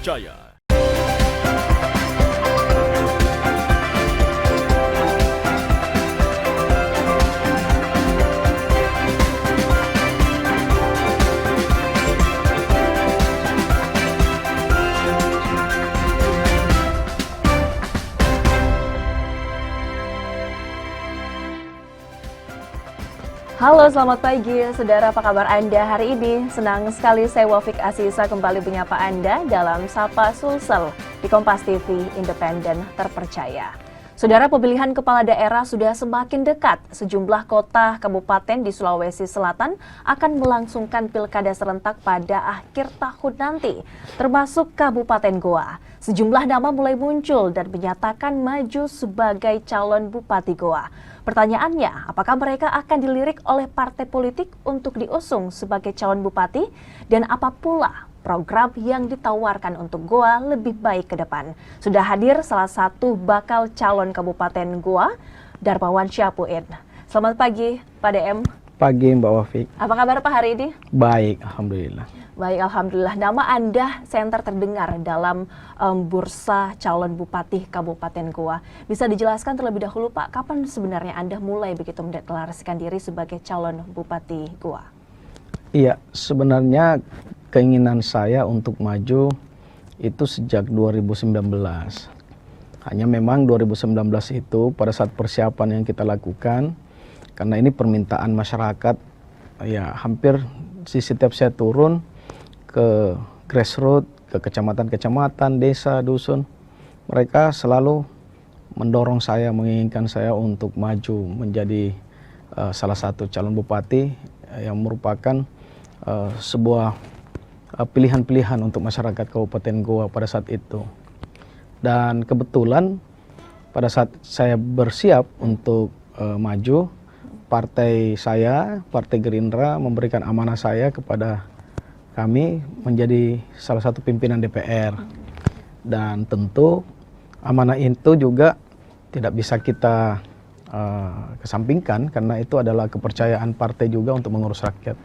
terpercaya. Halo, selamat pagi, saudara. Apa kabar Anda hari ini? Senang sekali saya Wafik Asisa kembali menyapa Anda dalam Sapa Sulsel di Kompas TV Independen Terpercaya. Saudara, pemilihan kepala daerah sudah semakin dekat. Sejumlah kota kabupaten di Sulawesi Selatan akan melangsungkan pilkada serentak pada akhir tahun nanti, termasuk Kabupaten Goa. Sejumlah nama mulai muncul dan menyatakan maju sebagai calon Bupati Goa. Pertanyaannya, apakah mereka akan dilirik oleh partai politik untuk diusung sebagai calon bupati? Dan apa pula program yang ditawarkan untuk Goa lebih baik ke depan? Sudah hadir salah satu bakal calon Kabupaten Goa, Darmawan Syapuin. Selamat pagi, Pak DM. Pagi, Mbak Wafik. Apa kabar Pak hari ini? Baik, Alhamdulillah. Baik, Alhamdulillah. Nama Anda senter terdengar dalam bursa calon bupati Kabupaten Goa. Bisa dijelaskan terlebih dahulu Pak, kapan sebenarnya Anda mulai begitu mendeklarasikan diri sebagai calon bupati Goa? Iya, sebenarnya keinginan saya untuk maju itu sejak 2019. Hanya memang 2019 itu pada saat persiapan yang kita lakukan, karena ini permintaan masyarakat, ya hampir setiap saya turun ke grassroots, ke kecamatan-kecamatan, desa, dusun, mereka selalu mendorong saya, menginginkan saya untuk maju menjadi salah satu calon bupati yang merupakan sebuah pilihan-pilihan untuk masyarakat Kabupaten Goa pada saat itu. Dan kebetulan pada saat saya bersiap untuk maju, partai saya, Partai Gerindra memberikan amanah saya kepada kami menjadi salah satu pimpinan DPR. Dan tentu amanah itu juga tidak bisa kita kesampingkan karena itu adalah kepercayaan partai juga untuk mengurus rakyat.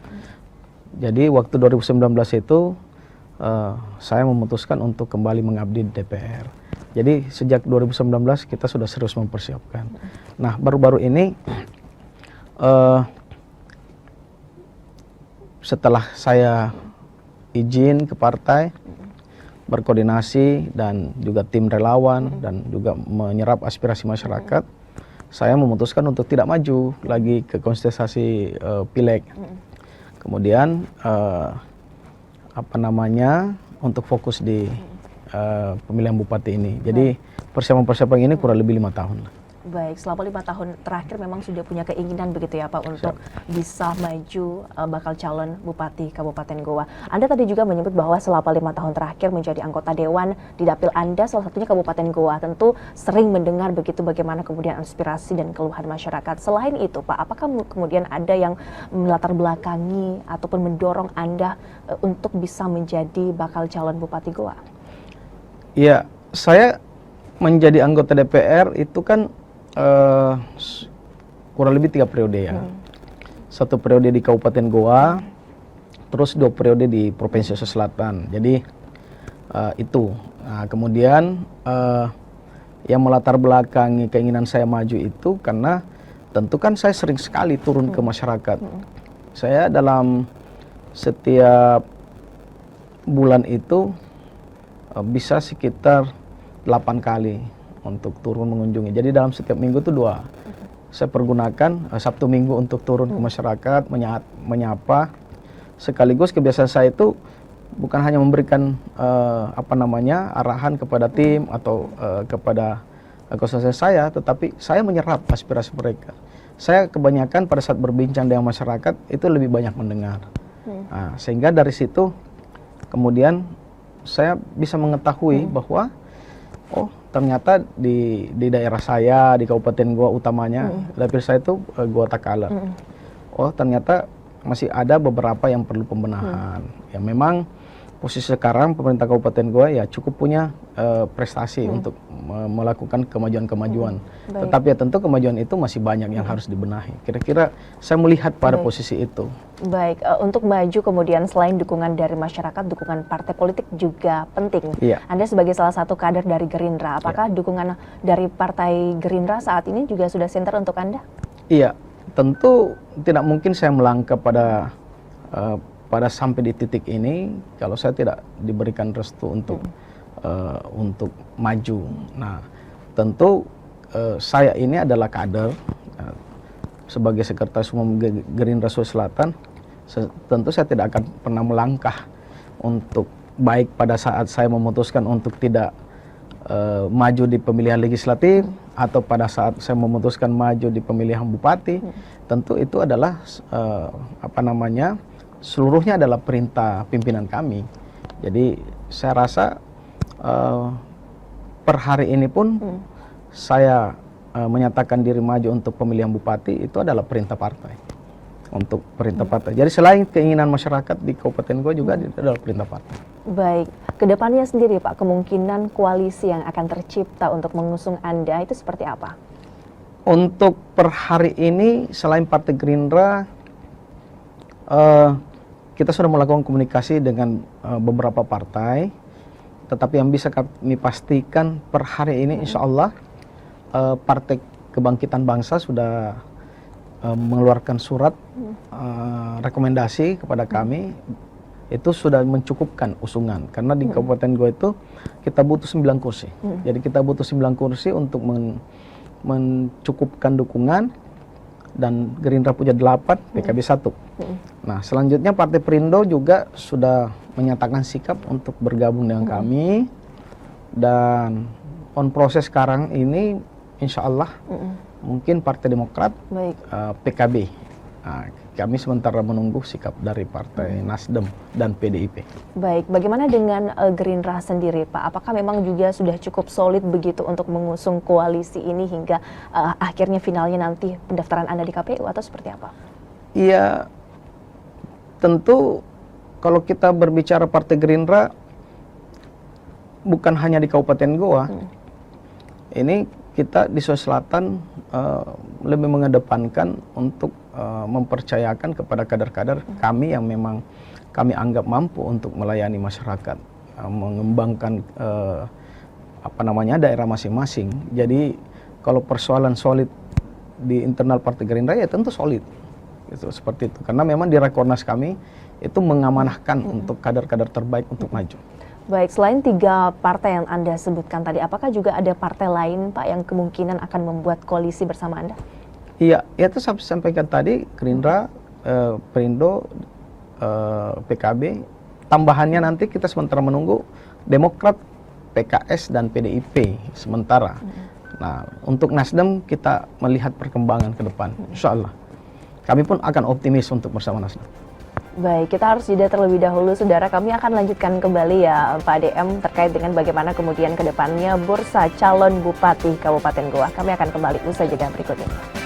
Jadi waktu 2019 itu saya memutuskan untuk kembali mengabdi di DPR. Jadi sejak 2019 kita sudah serius mempersiapkan. Nah, baru-baru ini setelah saya izin ke partai, berkoordinasi dan juga tim relawan dan juga menyerap aspirasi masyarakat, saya memutuskan untuk tidak maju lagi ke kontestasi pileg. Kemudian untuk fokus di pemilihan bupati ini. Jadi persiapan ini kurang lebih 5 tahun. Baik, selama 5 tahun terakhir memang sudah punya keinginan begitu ya Pak untuk bisa maju bakal calon Bupati Kabupaten Goa. Anda tadi juga menyebut bahwa selama 5 tahun terakhir menjadi anggota Dewan di Dapil Anda, salah satunya Kabupaten Goa. Tentu sering mendengar begitu bagaimana kemudian aspirasi dan keluhan masyarakat. Selain itu Pak, apakah kemudian ada yang melatar belakangi ataupun mendorong Anda untuk bisa menjadi bakal calon Bupati Goa? Iya, saya menjadi anggota DPR itu kan kurang lebih 3 periode ya. 1 periode di Kabupaten Goa, terus 2 periode di Provinsi Sulawesi Selatan. Jadi itu. Nah, kemudian yang melatar belakangi keinginan saya maju itu karena tentu kan saya sering sekali turun ke masyarakat. Saya dalam setiap bulan itu bisa sekitar 8 kali untuk turun mengunjungi. Jadi dalam setiap minggu itu 2. Saya pergunakan Sabtu Minggu untuk turun ke masyarakat, menyapa. Sekaligus kebiasaan saya itu bukan hanya memberikan arahan kepada tim atau kepada konstituen saya, tetapi saya menyerap aspirasi mereka. Saya kebanyakan pada saat berbincang dengan masyarakat itu lebih banyak mendengar. Nah, sehingga dari situ kemudian saya bisa mengetahui bahwa ternyata di daerah saya, di Kabupaten Goa utamanya, dapil saya itu Goa Takala. Ternyata masih ada beberapa yang perlu pembenahan. Ya memang posisi sekarang pemerintah Kabupaten Goa ya cukup punya prestasi untuk melakukan kemajuan-kemajuan. Tetapi ya tentu kemajuan itu masih banyak yang harus dibenahi. Kira-kira saya melihat pada posisi itu. Baik, untuk maju kemudian selain dukungan dari masyarakat, dukungan partai politik juga penting. Iya. Anda sebagai salah satu kader dari Gerindra, apakah dukungan dari Partai Gerindra saat ini juga sudah center untuk Anda? Iya, tentu tidak mungkin saya melangkah pada sampai di titik ini kalau saya tidak diberikan restu untuk maju. Nah, tentu saya ini adalah kader sebagai sekretaris umum Gerindra Sulawesi Selatan. Tentu saya tidak akan pernah melangkah untuk baik pada saat saya memutuskan untuk tidak maju di pemilihan legislatif atau pada saat saya memutuskan maju di pemilihan bupati. Tentu itu adalah seluruhnya adalah perintah pimpinan kami. Jadi saya rasa per hari ini pun saya menyatakan diri maju untuk pemilihan bupati itu adalah perintah partai. Untuk perintah partai. Jadi selain keinginan masyarakat di Kabupaten Goa juga itu adalah perintah partai. Baik, kedepannya sendiri Pak, kemungkinan koalisi yang akan tercipta untuk mengusung Anda itu seperti apa? Untuk per hari ini selain Partai Gerindra, kita sudah melakukan komunikasi dengan beberapa partai, tetapi yang bisa kami pastikan per hari ini insya Allah Partai Kebangkitan Bangsa sudah mengeluarkan surat rekomendasi kepada kami, itu sudah mencukupkan usungan, karena di Kabupaten Goa itu kita butuh 9 kursi. Jadi kita butuh 9 kursi untuk mencukupkan dukungan, dan Gerindra punya 8, PKB 1. Nah, selanjutnya Partai Perindo juga sudah menyatakan sikap untuk bergabung dengan kami, dan on proses sekarang ini insya Allah mungkin Partai Demokrat, PKB. Nah, kami sementara menunggu sikap dari Partai Nasdem dan PDIP. Baik, bagaimana dengan Gerindra sendiri Pak? Apakah memang juga sudah cukup solid begitu untuk mengusung koalisi ini hingga akhirnya finalnya nanti pendaftaran Anda di KPU atau seperti apa? Iya, tentu kalau kita berbicara Partai Gerindra bukan hanya di Kabupaten Goa. Ini kita di Sulawesi Selatan lebih mengedepankan untuk mempercayakan kepada kader-kader kami yang memang kami anggap mampu untuk melayani masyarakat, mengembangkan daerah masing-masing. Jadi kalau persoalan solid di internal Partai Gerindra ya tentu solid, gitu, seperti itu. Karena memang di Rakornas kami itu mengamanahkan untuk kader-kader terbaik untuk maju. Baik, selain 3 partai yang Anda sebutkan tadi, apakah juga ada partai lain Pak yang kemungkinan akan membuat koalisi bersama Anda? Iya, itu saya sampaikan tadi, Gerindra, Perindo, PKB. Tambahannya nanti kita sementara menunggu Demokrat, PKS, dan PDIP sementara. Nah, untuk Nasdem kita melihat perkembangan ke depan, insya Allah. Kami pun akan optimis untuk bersama Nasdem. Baik, kita harus jeda terlebih dahulu, saudara. Kami akan lanjutkan kembali ya Pak DM terkait dengan bagaimana kemudian ke depannya bursa calon Bupati Kabupaten Goa. Kami akan kembali usai jeda berikut ini.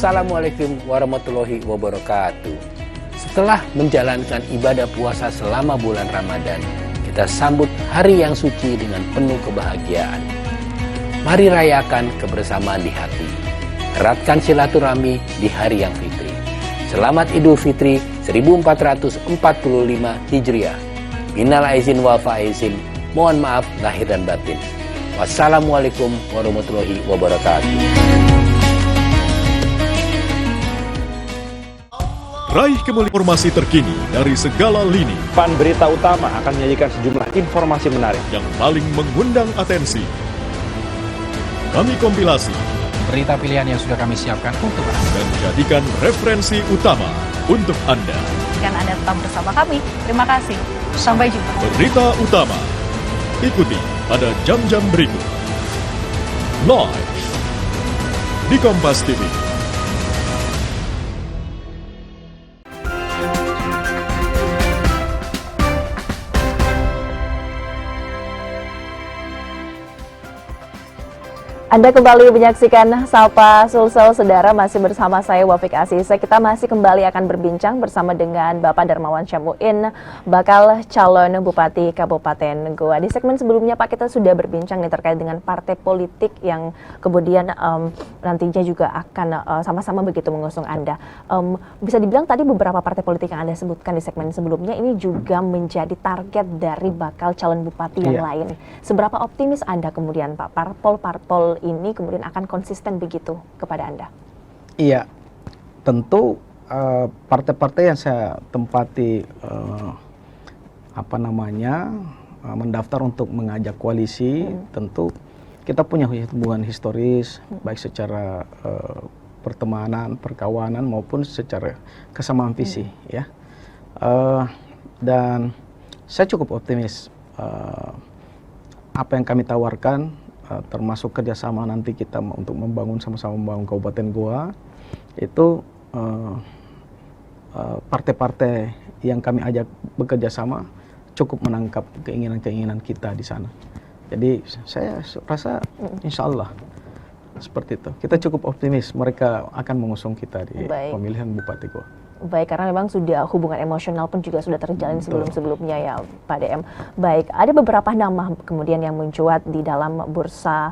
Assalamualaikum warahmatullahi wabarakatuh. Setelah menjalankan ibadah puasa selama bulan Ramadan, kita sambut hari yang suci dengan penuh kebahagiaan. Mari rayakan kebersamaan di hati. Eratkan silaturahmi di hari yang fitri. Selamat Idul Fitri 1445 Hijriah. Minal aizin wal faizin. Mohon maaf lahir dan batin. Wassalamualaikum warahmatullahi wabarakatuh. Raih kembali informasi terkini dari segala lini. Pan Berita Utama akan menyajikan sejumlah informasi menarik yang paling mengundang atensi. Kami kompilasi berita pilihan yang sudah kami siapkan untuk Anda. Dan jadikan referensi utama untuk Anda. Dan Anda tetap bersama kami. Terima kasih. Sampai jumpa. Berita utama. Ikuti pada jam-jam berikut. Live di Kompas TV. Anda kembali menyaksikan Sapa Sulsel, saudara, masih bersama saya Wafik Asisa. Kita masih kembali akan berbincang bersama dengan Bapak Darmawan Syamuin, bakal calon Bupati Kabupaten Goa. Di segmen sebelumnya Pak, kita sudah berbincang nih terkait dengan partai politik yang kemudian nantinya juga akan sama-sama begitu mengusung Anda. Bisa dibilang tadi beberapa partai politik yang Anda sebutkan di segmen sebelumnya ini juga menjadi target dari bakal calon bupati yang lain. Seberapa optimis Anda kemudian Pak, parpol ini kemudian akan konsisten begitu kepada Anda? Iya, tentu partai-partai yang saya tempati mendaftar untuk mengajak koalisi, tentu kita punya hubungan historis baik secara pertemanan, perkawanan maupun secara kesamaan visi, ya. Dan saya cukup optimis apa yang kami tawarkan, termasuk kerjasama nanti kita untuk sama-sama membangun Kabupaten Goa, itu partai-partai yang kami ajak bekerja sama cukup menangkap keinginan-keinginan kita di sana. Jadi saya rasa insya Allah seperti itu. Kita cukup optimis mereka akan mengusung kita di pemilihan Bupati Goa. Baik, karena memang sudah hubungan emosional pun juga sudah terjalin sebelum-sebelumnya ya Pak DM. Baik, ada beberapa nama kemudian yang mencuat di dalam bursa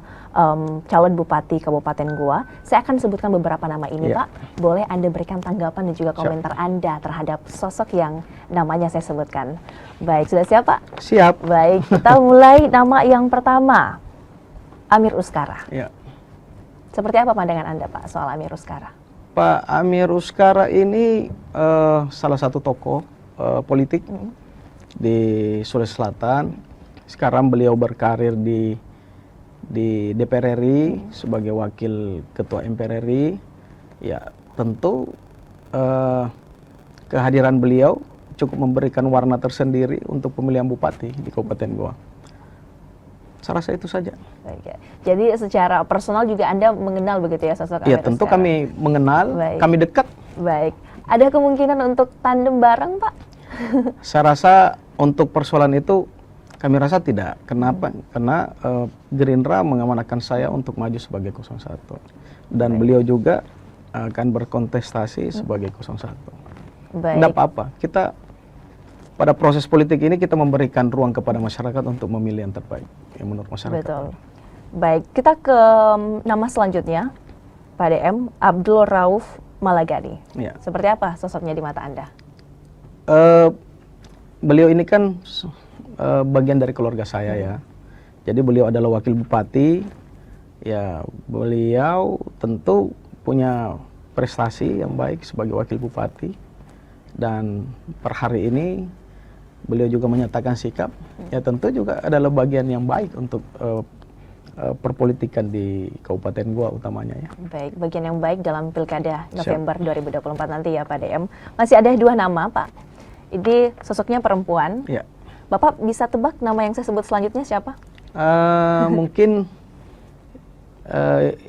calon Bupati Kabupaten Goa. Saya akan sebutkan beberapa nama ini Pak. Boleh Anda berikan tanggapan dan juga komentar Anda terhadap sosok yang namanya saya sebutkan. Baik, sudah siap Pak? Siap. Baik, kita mulai nama yang pertama, Amir Uskara. Ya. Seperti apa pandangan Anda Pak soal Amir Uskara? Pak Amir Uskara ini salah satu tokoh politik di Sulawesi Selatan. Sekarang beliau berkarir di DPR RI sebagai wakil ketua MPR RI. Ya, tentu kehadiran beliau cukup memberikan warna tersendiri untuk pemilihan bupati di Kabupaten Goa. Saya rasa itu saja. Baik, ya. Jadi secara personal juga Anda mengenal begitu ya sosok Amir Uskara? Ya, tentu Uskara. kami mengenal, kami dekat. Baik. Ada kemungkinan untuk tandem bareng, Pak? Saya rasa untuk persoalan itu kami rasa tidak. Kenapa? Karena Gerindra mengamanahkan saya untuk maju sebagai 01. Dan beliau juga akan berkontestasi sebagai 01. Baik. Tidak apa-apa. Kita pada proses politik ini kita memberikan ruang kepada masyarakat untuk memilih yang terbaik yang menurut masyarakat. Betul. Baik, kita ke nama selanjutnya, Pak DM, Abdul Rauf Malagani. Ya. Seperti apa sosoknya di mata Anda? Beliau ini kan bagian dari keluarga saya ya. Jadi beliau adalah wakil bupati. Ya, beliau tentu punya prestasi yang baik sebagai wakil bupati. Dan per hari ini beliau juga menyatakan sikap, ya tentu juga adalah bagian yang baik untuk perpolitikan di Kabupaten Goa utamanya ya. Baik, bagian yang baik dalam Pilkada November 2024 nanti ya Pak DM. Masih ada 2 nama Pak. Ini sosoknya perempuan. Ya. Bapak bisa tebak nama yang saya sebut selanjutnya siapa? Mungkin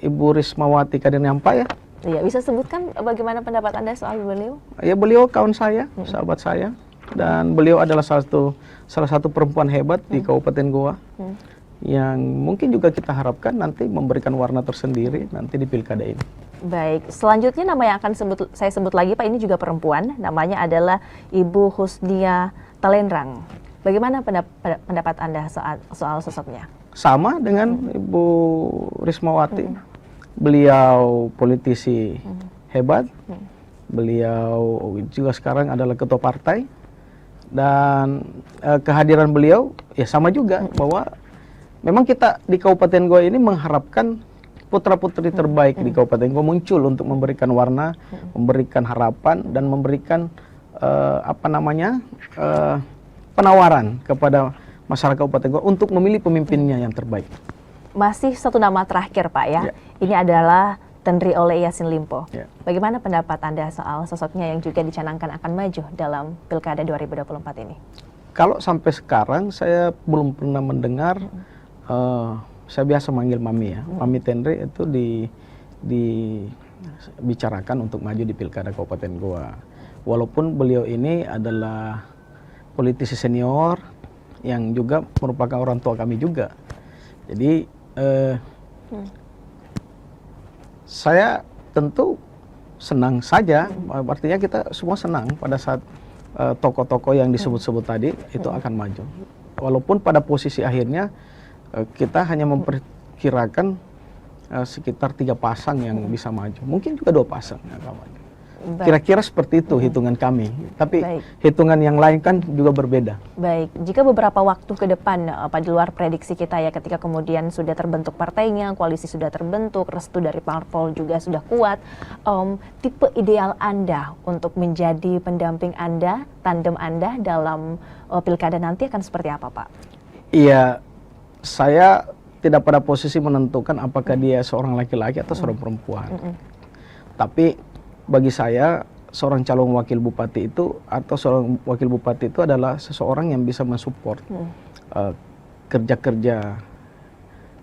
Ibu Rismawati Kadirnyampa ya. Iya, bisa sebutkan bagaimana pendapat Anda soal beliau? Ya, beliau kawan saya, sahabat saya. Dan beliau adalah salah satu perempuan hebat di Kabupaten Goa yang mungkin juga kita harapkan nanti memberikan warna tersendiri nanti di pilkada ini. Baik, selanjutnya nama yang akan saya sebut lagi Pak, ini juga perempuan, namanya adalah Ibu Husnia Talenrang. Bagaimana pendapat Anda soal sosoknya? Sama dengan Ibu Rismawati, beliau politisi hebat, beliau juga sekarang adalah ketua partai. Dan kehadiran beliau ya sama juga bahwa memang kita di Kabupaten Goa ini mengharapkan putra-putri terbaik di Kabupaten Goa muncul untuk memberikan warna, memberikan harapan dan memberikan penawaran kepada masyarakat Kabupaten Goa untuk memilih pemimpinnya yang terbaik. Masih satu nama terakhir Pak ya. Ya. Ini adalah Tendri Ole Yassin Limpo. Ya. Bagaimana pendapat Anda soal sosoknya yang juga dicanangkan akan maju dalam Pilkada 2024 ini? Kalau sampai sekarang saya belum pernah mendengar, saya biasa manggil Mami ya, Mami Tendri itu dibicarakan untuk maju di Pilkada Kabupaten Goa. Walaupun beliau ini adalah politisi senior yang juga merupakan orang tua kami juga. Jadi saya tentu senang saja, artinya kita semua senang pada saat tokoh-tokoh yang disebut-sebut tadi itu akan maju. Walaupun pada posisi akhirnya kita hanya memperkirakan sekitar 3 pasang yang bisa maju. Mungkin juga 2 pasang yang akan maju. Kira-kira seperti itu hitungan kami. Tapi hitungan yang lain kan juga berbeda. Baik, jika beberapa waktu ke depan, Pak, di luar prediksi kita ya, ketika kemudian sudah terbentuk partainya, koalisi sudah terbentuk, restu dari parpol juga sudah kuat, tipe ideal Anda untuk menjadi pendamping Anda, tandem Anda dalam pilkada nanti akan seperti apa, Pak? Iya, saya tidak pada posisi menentukan apakah dia seorang laki-laki atau seorang perempuan. Tapi bagi saya, seorang calon wakil bupati itu atau seorang wakil bupati itu adalah seseorang yang bisa mensupport kerja-kerja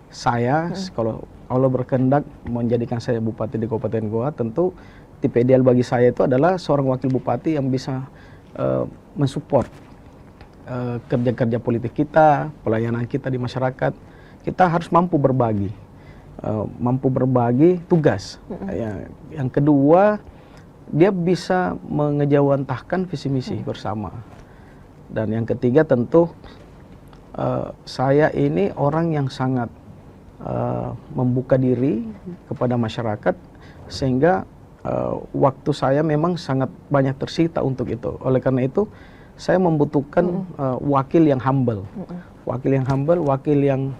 saya. Kalau Allah berkehendak menjadikan saya bupati di Kabupaten Goa, tentu tipe ideal bagi saya itu adalah seorang wakil bupati yang bisa mensupport kerja-kerja politik kita, pelayanan kita di masyarakat. Kita harus mampu berbagi tugas. Yang kedua, dia bisa mengejawantahkan visi misi bersama. Dan yang ketiga tentu saya ini orang yang sangat membuka diri kepada masyarakat, sehingga waktu saya memang sangat banyak tersita untuk itu. Oleh karena itu saya membutuhkan wakil yang humble, wakil yang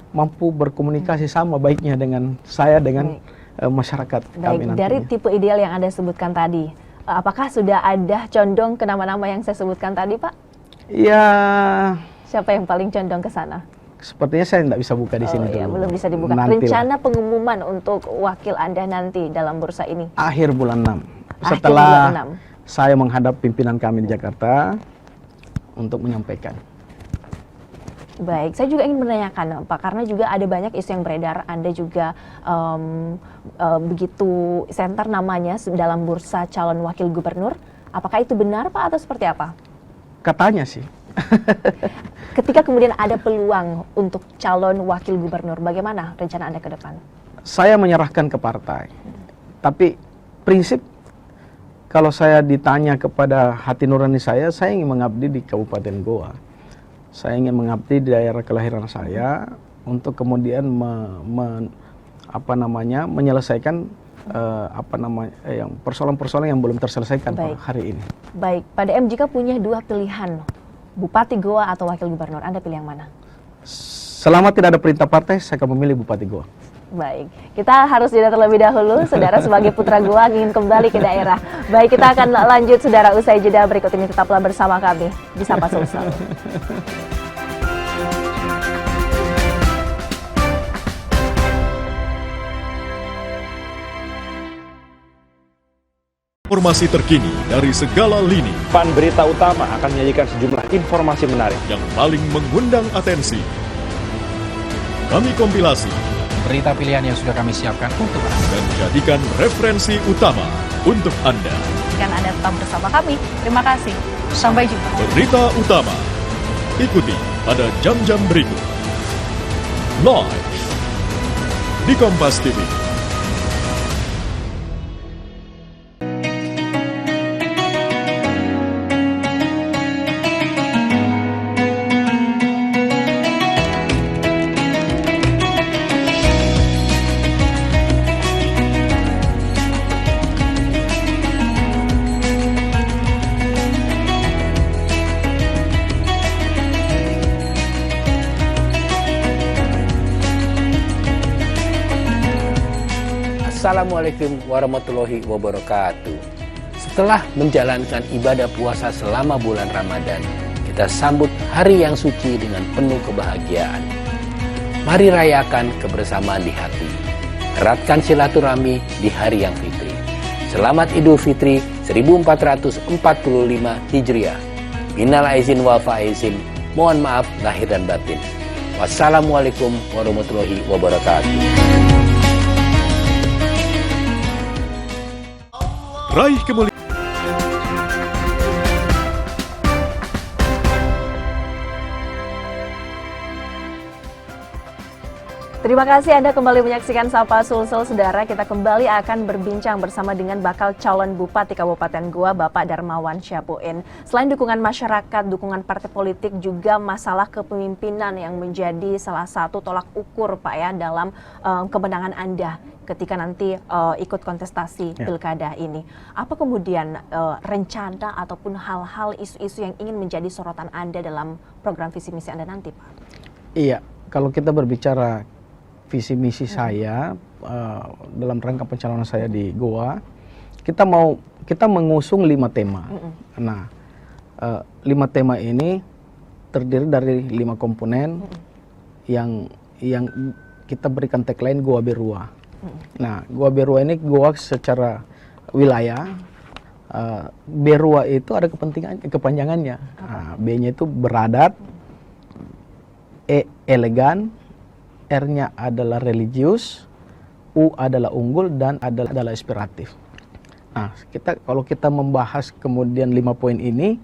mampu berkomunikasi sama baiknya dengan saya, dengan masyarakat kami nantinya. Dari tipe ideal yang Anda sebutkan tadi, apakah sudah ada condong ke nama-nama yang saya sebutkan tadi, Pak? Ya. Siapa yang paling condong ke sana? Sepertinya saya tidak bisa buka di sini dulu. Belum bisa dibuka. Rencana pengumuman untuk wakil Anda nanti dalam bursa ini? Akhir bulan 6. Setelah saya menghadap pimpinan kami di Jakarta untuk menyampaikan. Baik, saya juga ingin menanyakan Pak, karena juga ada banyak isu yang beredar, Anda juga begitu senter namanya dalam bursa calon wakil gubernur. Apakah itu benar Pak atau seperti apa? Katanya sih. Ketika kemudian ada peluang untuk calon wakil gubernur, bagaimana rencana Anda ke depan? Saya menyerahkan ke partai. Tapi prinsip kalau saya ditanya kepada hati nurani saya ingin mengabdi di Kabupaten Goa. Saya ingin mengabdi di daerah kelahiran saya untuk kemudian menyelesaikan yang persoalan-persoalan yang belum terselesaikan hari ini. Baik, Pak DM, jika punya 2 pilihan, Bupati Goa atau Wakil Gubernur, Anda pilih yang mana? Selama tidak ada perintah partai, saya akan memilih Bupati Goa. Baik, kita harus jeda terlebih dahulu. Saudara, sebagai putra Goa ingin kembali ke daerah. Baik, kita akan lanjut saudara usai jeda berikut ini. Tetaplah bersama kami di Sapa Sulsel. Informasi terkini dari segala lini Pan Berita Utama akan menyajikan sejumlah informasi menarik yang paling mengundang atensi. Kami kompilasi Berita pilihan yang sudah kami siapkan untuk Anda. dan jadikan referensi utama untuk Anda. Kan Anda tetap bersama kami. Terima kasih. Sampai jumpa. Berita utama ikuti pada jam-jam berikut. Live di Kompas TV. Assalamualaikum warahmatullahi wabarakatuh. Setelah menjalankan ibadah puasa selama bulan Ramadan, kita sambut hari yang suci dengan penuh kebahagiaan. Mari rayakan kebersamaan di hati. Eratkan silaturahmi di hari yang fitri. Selamat Idul Fitri 1445 Hijriah. Minal aizin wal faizin. Mohon maaf lahir dan batin. Wassalamualaikum warahmatullahi wabarakatuh. Raih kemuliaan. Terima kasih Anda kembali menyaksikan Sapa Sulsel, Saudara. Kita kembali akan berbincang bersama dengan bakal calon Bupati Kabupaten Goa, Bapak Darmawan Syapuin. Selain dukungan masyarakat, dukungan partai politik, juga masalah kepemimpinan yang menjadi salah satu tolak ukur Pak ya dalam kemenangan Anda ketika nanti ikut kontestasi pilkada ini. Apa kemudian rencana ataupun hal-hal isu-isu yang ingin menjadi sorotan Anda dalam program visi misi Anda nanti, Pak? Iya, kalau kita berbicara visi misi saya dalam rangka pencalonan saya di Goa, kita mengusung 5 tema. Nah, 5 tema ini terdiri dari 5 komponen yang kita berikan tagline Goa Berua. Nah, Goa Berua ini Goa secara wilayah, Berua itu ada kepanjangannya. Nah, B-nya itu beradat, E elegan, R-nya adalah religius, U adalah unggul, dan adalah inspiratif. Nah, kalau kita membahas kemudian 5 poin ini,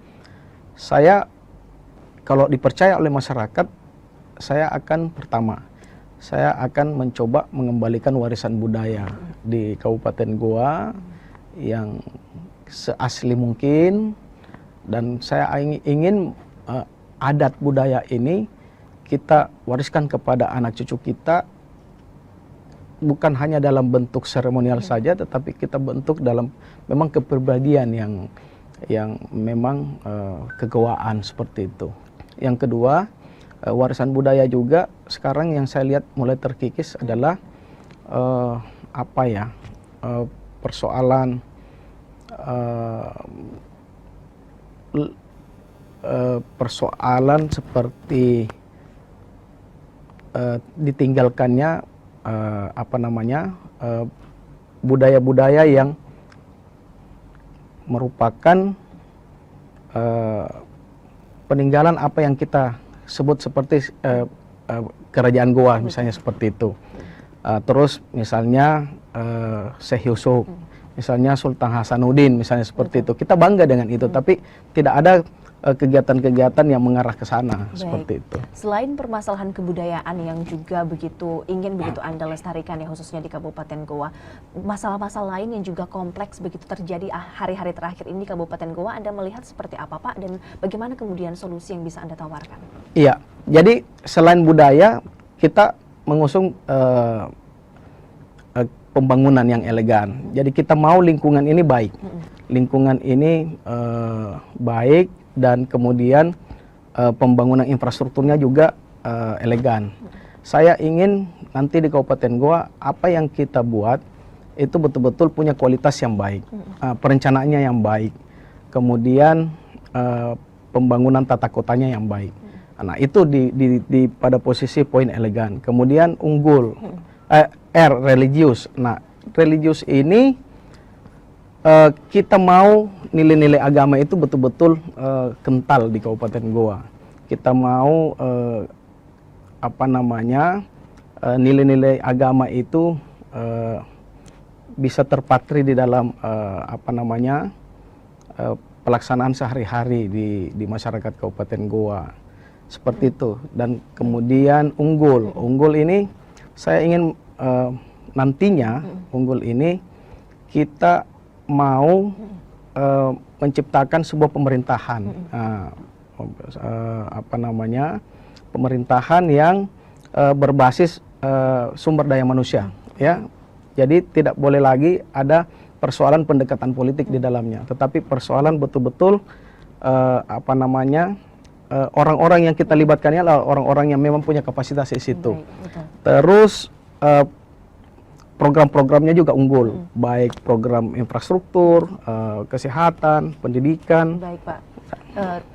saya kalau dipercaya oleh masyarakat, saya akan mencoba mengembalikan warisan budaya di Kabupaten Goa yang seasli mungkin, dan saya ingin adat budaya ini kita wariskan kepada anak cucu kita, bukan hanya dalam bentuk seremonial saja, tetapi kita bentuk dalam memang kepribadian yang memang kegoaan seperti itu. Yang kedua, warisan budaya juga sekarang yang saya lihat mulai terkikis adalah persoalan seperti ditinggalkannya budaya-budaya yang merupakan peninggalan apa yang kita sebut seperti kerajaan Goa, misalnya seperti itu. Terus misalnya Syekh Yusuf, misalnya Sultan Hasanuddin, misalnya seperti itu. Kita bangga dengan itu, tapi tidak ada kegiatan-kegiatan yang mengarah ke sana. Baik. Seperti itu. Selain permasalahan kebudayaan yang juga ingin Anda lestarikan ya, khususnya di Kabupaten Goa, masalah-masalah lain yang juga kompleks begitu terjadi hari-hari terakhir ini di Kabupaten Goa, Anda melihat seperti apa, Pak, dan bagaimana kemudian solusi yang bisa Anda tawarkan? Iya, jadi selain budaya, kita mengusung pembangunan yang elegan. Jadi kita mau lingkungan ini baik, lingkungan ini baik, dan kemudian pembangunan infrastrukturnya juga elegan. Saya ingin nanti di Kabupaten Goa apa yang kita buat itu betul-betul punya kualitas yang baik, perencanaannya yang baik, kemudian pembangunan tata kotanya yang baik. Nah, itu pada posisi poin elegan. Kemudian unggul, R religius. Nah, religius ini kita mau nilai-nilai agama itu betul-betul kental di Kabupaten Goa. Kita mau nilai-nilai agama itu bisa terpatri di dalam pelaksanaan sehari-hari di masyarakat Kabupaten Goa. Seperti itu. Dan kemudian unggul. Unggul ini saya ingin nantinya unggul ini kita mau menciptakan sebuah pemerintahan, pemerintahan yang berbasis sumber daya manusia, ya. Jadi tidak boleh lagi ada persoalan pendekatan politik di dalamnya, tetapi persoalan betul-betul orang-orang yang kita libatkannya adalah orang-orang yang memang punya kapasitas di situ. Terus program-programnya juga unggul, baik program infrastruktur, kesehatan, pendidikan. Baik, Pak.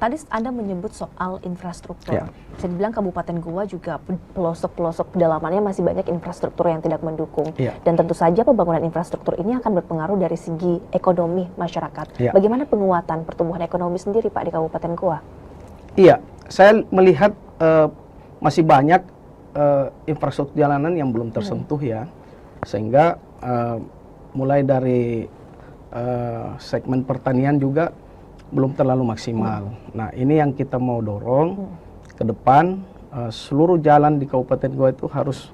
Tadi Anda menyebut soal infrastruktur. Ya. Bisa dibilang Kabupaten Goa juga pelosok-pelosok pedalamannya masih banyak infrastruktur yang tidak mendukung. Ya. Dan tentu saja pembangunan infrastruktur ini akan berpengaruh dari segi ekonomi masyarakat. Ya. Bagaimana penguatan pertumbuhan ekonomi sendiri Pak di Kabupaten Goa? Iya, saya melihat masih banyak infrastruktur jalanan yang belum tersentuh ya, sehingga mulai dari segmen pertanian juga belum terlalu maksimal. Nah, ini yang kita mau dorong ke depan, seluruh jalan di Kabupaten Goa itu harus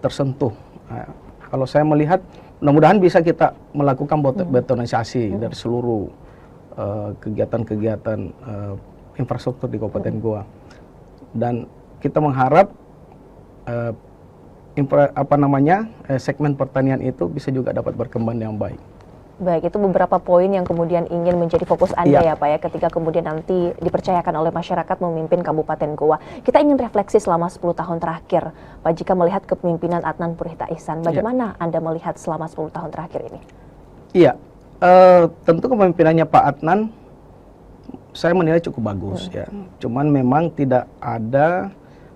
tersentuh. Nah, kalau saya melihat, mudah-mudahan bisa kita melakukan betonisasi dari seluruh kegiatan-kegiatan infrastruktur di Kabupaten Goa. Dan kita mengharap segmen pertanian itu bisa juga dapat berkembang dengan baik. Baik, itu beberapa poin yang kemudian ingin menjadi fokus Anda Iya. ya Pak ya, ketika kemudian nanti dipercayakan oleh masyarakat memimpin Kabupaten Goa. Kita ingin refleksi selama 10 tahun terakhir, Pak, jika melihat kepemimpinan Adnan Purihta Ihsan, bagaimana Anda melihat selama 10 tahun terakhir ini? Iya, tentu kepemimpinannya Pak Adnan, saya menilai cukup bagus ya. Cuman memang tidak ada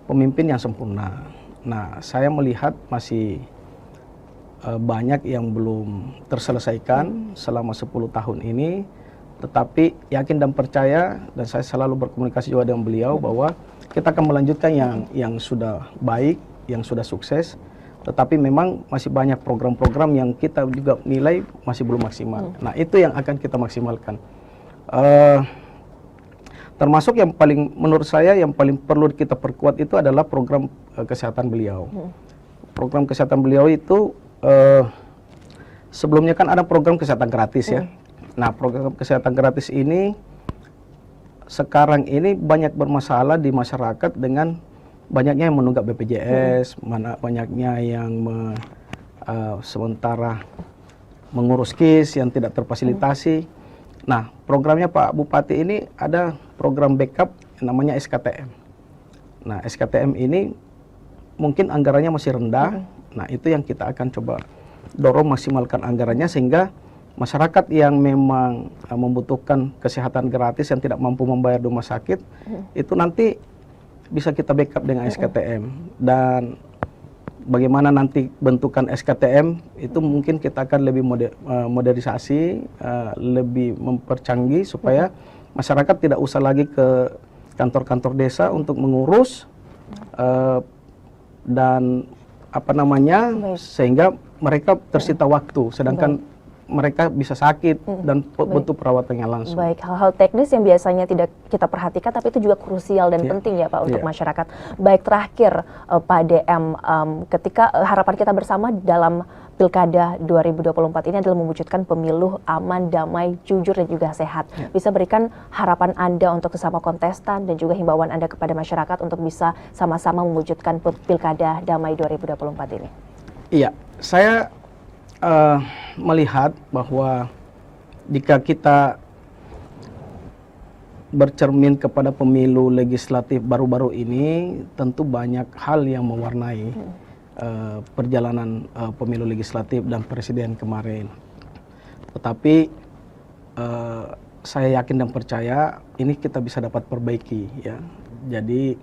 pemimpin yang sempurna. Nah, saya melihat masih banyak yang belum terselesaikan selama 10 tahun ini, tetapi yakin dan percaya, dan saya selalu berkomunikasi juga dengan beliau bahwa kita akan melanjutkan yang sudah baik, yang sudah sukses, tetapi memang masih banyak program-program yang kita juga nilai masih belum maksimal. Nah, itu yang akan kita maksimalkan. Termasuk yang paling, menurut saya yang paling perlu kita perkuat itu adalah program kesehatan beliau. Program kesehatan beliau itu sebelumnya kan ada program kesehatan gratis ya. Nah, program kesehatan gratis ini sekarang ini banyak bermasalah di masyarakat dengan banyaknya yang menunggak BPJS, banyaknya yang sementara mengurus KIS yang tidak terfasilitasi. Nah, programnya Pak Bupati ini ada program backup yang namanya SKTM. Nah, SKTM ini mungkin anggarannya masih rendah. Nah, itu yang kita akan coba dorong maksimalkan anggarannya sehingga masyarakat yang memang membutuhkan kesehatan gratis yang tidak mampu membayar di rumah sakit itu nanti bisa kita backup dengan SKTM. Dan bagaimana nanti bentukan SKTM itu mungkin kita akan lebih modernisasi, lebih mempercanggih supaya masyarakat tidak usah lagi ke kantor-kantor desa untuk mengurus dan sehingga mereka tersita waktu, sedangkan mereka bisa sakit dan butuh perawatannya langsung. Baik, hal-hal teknis yang biasanya tidak kita perhatikan tapi itu juga krusial dan penting ya Pak untuk masyarakat. Baik, terakhir Pak DM, ketika harapan kita bersama dalam Pilkada 2024 ini adalah mewujudkan pemilu aman, damai, jujur dan juga sehat. Bisa berikan harapan Anda untuk sesama kontestan dan juga himbauan Anda kepada masyarakat untuk bisa sama-sama mewujudkan Pilkada damai 2024 ini. Iya, saya melihat bahwa jika kita bercermin kepada pemilu legislatif baru-baru ini, tentu banyak hal yang mewarnai perjalanan pemilu legislatif dan presiden kemarin. Tetapi saya yakin dan percaya ini kita bisa dapat perbaiki ya. Jadi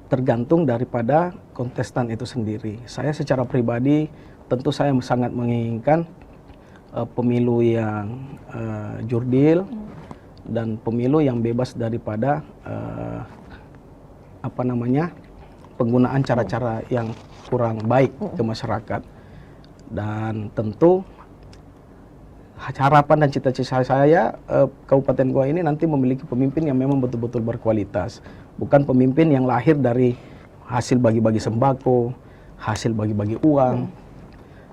tergantung daripada kontestan itu sendiri. Saya secara pribadi tentu saya sangat menginginkan pemilu yang jurdil dan pemilu yang bebas daripada penggunaan cara-cara yang kurang baik ke masyarakat. Dan tentu harapan dan cita-cita saya Kabupaten Goa ini nanti memiliki pemimpin yang memang betul-betul berkualitas, bukan pemimpin yang lahir dari hasil bagi-bagi sembako, hasil bagi-bagi uang.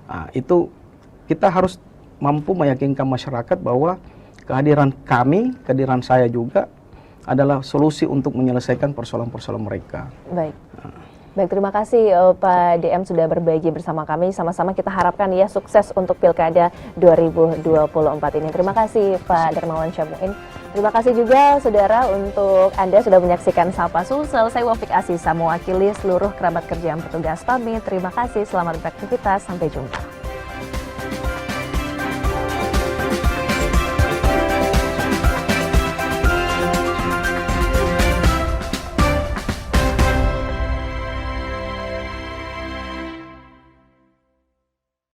Nah, itu kita harus mampu meyakinkan masyarakat bahwa kehadiran kami, kehadiran saya juga adalah solusi untuk menyelesaikan persoalan-persoalan mereka. Baik. Baik, terima kasih Pak DM sudah berbagi bersama kami. Sama-sama kita harapkan ya sukses untuk Pilkada 2024 ini. Terima kasih Pak Darmawan Syamuin. Terima kasih juga saudara untuk Anda sudah menyaksikan Sapa Sulsel. Saya Wafik Asisa mewakili seluruh kerabat kerja yang bertugas pamit. Terima kasih, selamat beraktivitas, sampai jumpa.